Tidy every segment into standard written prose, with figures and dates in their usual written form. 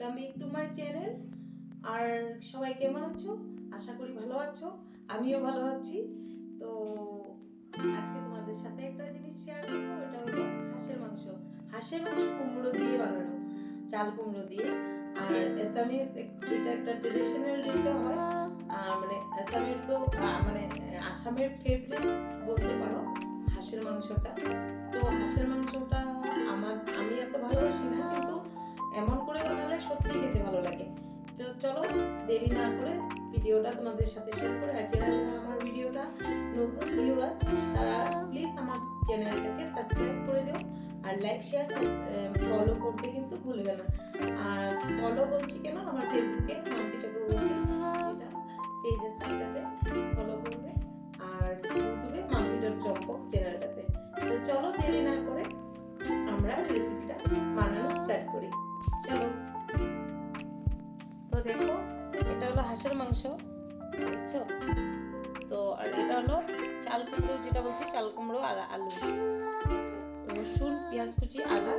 Welcome back to my channel. আর সবাই কেমন আছো? আশা করি ভালো আছো, আমিও ভালো আছি। তো আজকে তোমাদের সাথে একটা জিনিস শেয়ার করবো, এটা হলো হাঁসের মাংস। হাঁসের মাংস কুমড়ো দিয়ে বানানো, চাল কুমড়ো দিয়ে। আর এসামিস এটা একটা ট্রেডিশনাল ডিশও হয়। মানে আসামের তো মানে আসামের ফেভারিট বলতে পারো হাঁসের মাংসটা। তো হাঁসের মাংসটা আমি এত ভালোবাসি না, কিন্তু এমন করে বানালে সত্যি খেতে ভালো লাগে। তো চলো দেরি না করে ভিডিওটা তোমাদের সাথে শেয়ার করে, আর যারা আমার ভিডিওটা নতুন ভিউয়ার্স তারা প্লিজ আমার চ্যানেলটাকে সাবস্ক্রাইব করে দিও, আর লাইক শেয়ার ফলো করতে কিন্তু ভুলবে না। আর ফলো করছি কেন, আমার ফেসবুকে মাম্পি চক্রবর্তী যেটা পেজ আছে এটাতে ফলো করবে, আর ইউটিউবে মাম্পি.চম্পক চ্যানেলটাতে। তো চলো দেরি না করে আমরা রেসিপিটা বানানো স্টার্ট করি। চলো। তো দেখো, এটা হলো হাঁসের মাংস, বুঝছো তো। আর এটা হলো চাল কুমড়ো, যেটা বলছি চাল কুমড়ো আর আলু, রসুন, পেঁয়াজ কুচি, আদা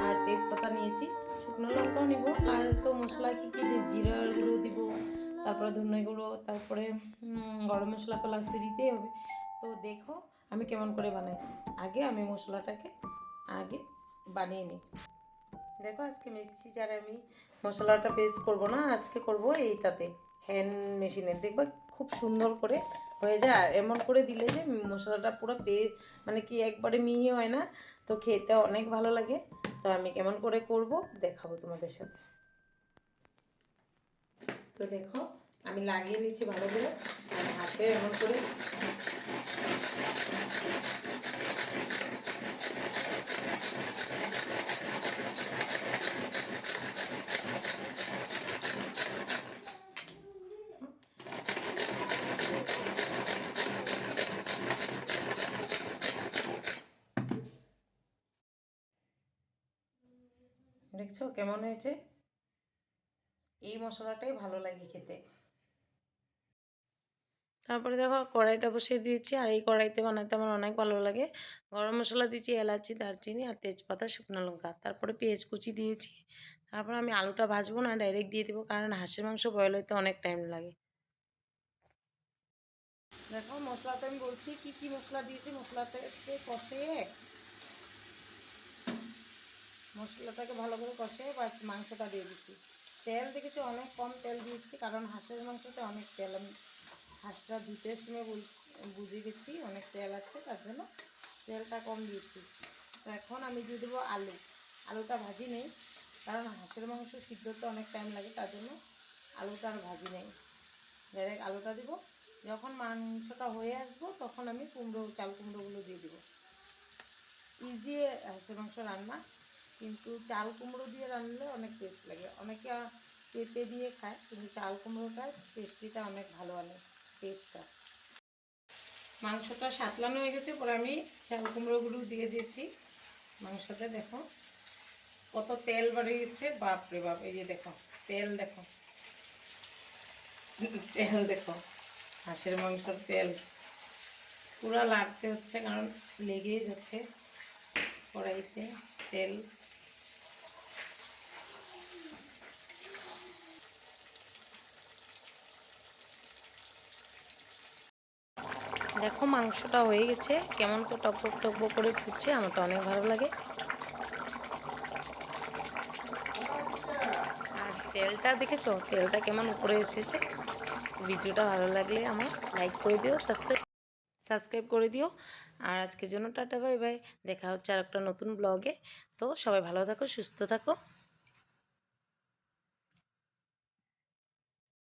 আর তেজপাতা নিয়েছি, শুকনো লঙ্কাও নিব। আর তো মশলা কি কি, যে জিরার গুঁড়ো দিব, তারপরে ধনে গুঁড়ো, তারপরে গরম মশলা তো লাস্টে দিতেই হবে। তো দেখো আমি কেমন করে বানাই। আগে আমি মশলাটাকে বানিয়ে নিই। দেখো আজকে মিক্সি জারে আমি মশলাটা পেস্ট করব না, আজকে করব এইটাতে হ্যান্ড মেশিনে। দেখবা খুব সুন্দর করে হয়ে যায়। আর এমন করে দিলে যে মশলাটা পুরো মানে কি একবারে মিহি হয় না, তো খেতে অনেক ভালো লাগে। তো আমি কেমন করে করব দেখাবো তোমাদের সাথে। তো দেখো আমি লাগিয়ে নিচ্ছি ভালো করে, আর হাতে এমন করে দেখছো কেমন হয়েছে। এই মশলাটাই ভালো লাগে খেতে। তারপরে দেখো কড়াইটা বসিয়ে দিয়েছি, আর এই কড়াইতে বানাতে আমার অনেক ভালো লাগে। গরম মশলা দিয়েছি, এলাচি, দারচিনি আর তেজপাতা, শুকনো লঙ্কা, তারপরে পেঁয়াজ কুচি দিয়েছি। তারপর আমি আলুটা ভাজবো না, ডাইরেক্ট দিয়ে দেবো, কারণ হাঁসের মাংস বয়েল হইতে অনেক টাইম লাগে। দেখো মশলাটা আমি বলছি কি কি মশলা দিয়েছি। মশলাটাকে কষিয়ে, মশলাটাকে ভালো করে কষিয়ে বাস মাংসটা দিয়ে দিচ্ছি। তেল দেখেছি অনেক কম তেল দিয়েছি, কারণ হাঁসের মাংসতে অনেক তেল। আমি হাঁসটা ধুতে সময় বুঝে গেছি অনেক তেল আছে, তার জন্য তেলটা কম দিয়েছি। তো এখন আমি দিয়ে দেবো আলু। আলুটা ভাজি নেই, কারণ হাঁসের মাংস সিদ্ধতে অনেক টাইম লাগে, তার জন্য আলুটা আর ভাজি নেই, ডাইরেক্ট আলুটা দিব। যখন মাংসটা হয়ে আসবো তখন আমি চাল কুমড়োগুলো দিয়ে দেবো। ইজি হাঁসের মাংস রান্না, কিন্তু চাল কুমড়ো দিয়ে রান্নলে অনেক টেস্ট লাগে। অনেকে পেঁপে দিয়ে খায়, কিন্তু চাল কুমড়োটার টেস্টিটা অনেক ভালো আনে, টেস্টটা। মাংসটা সাতলানো হয়ে গেছে, পরে আমি চাল কুমড়োগুলো দিয়ে দিয়েছি মাংসতে। দেখো কত তেল বেরিয়েছে, বাপরে বাপ। এই যে দেখো তেল, দেখো তেল, দেখো হাঁসের মাংসর তেল পুরো লাগতে হচ্ছে, কারণ লেগেই যাচ্ছে কড়াইতে তেল। দেখো মাংসটা হয়ে গেছে, কেমন তো টকবক টকবক করে ফুটছে, আমার তো অনেক ভালো লাগে। আর তেলটা দেখেছো, তেলটা কেমন উপরে এসেছে। ভিডিওটা ভালো লাগলে আমার লাইক করে দিও, সাবস্ক্রাইব করে দিও। আর আজকের জন্য টাটা, বাই বাই। দেখা হচ্ছে আর একটা নতুন ব্লগে। তো সবাই ভালো থাকো, সুস্থ থাকো।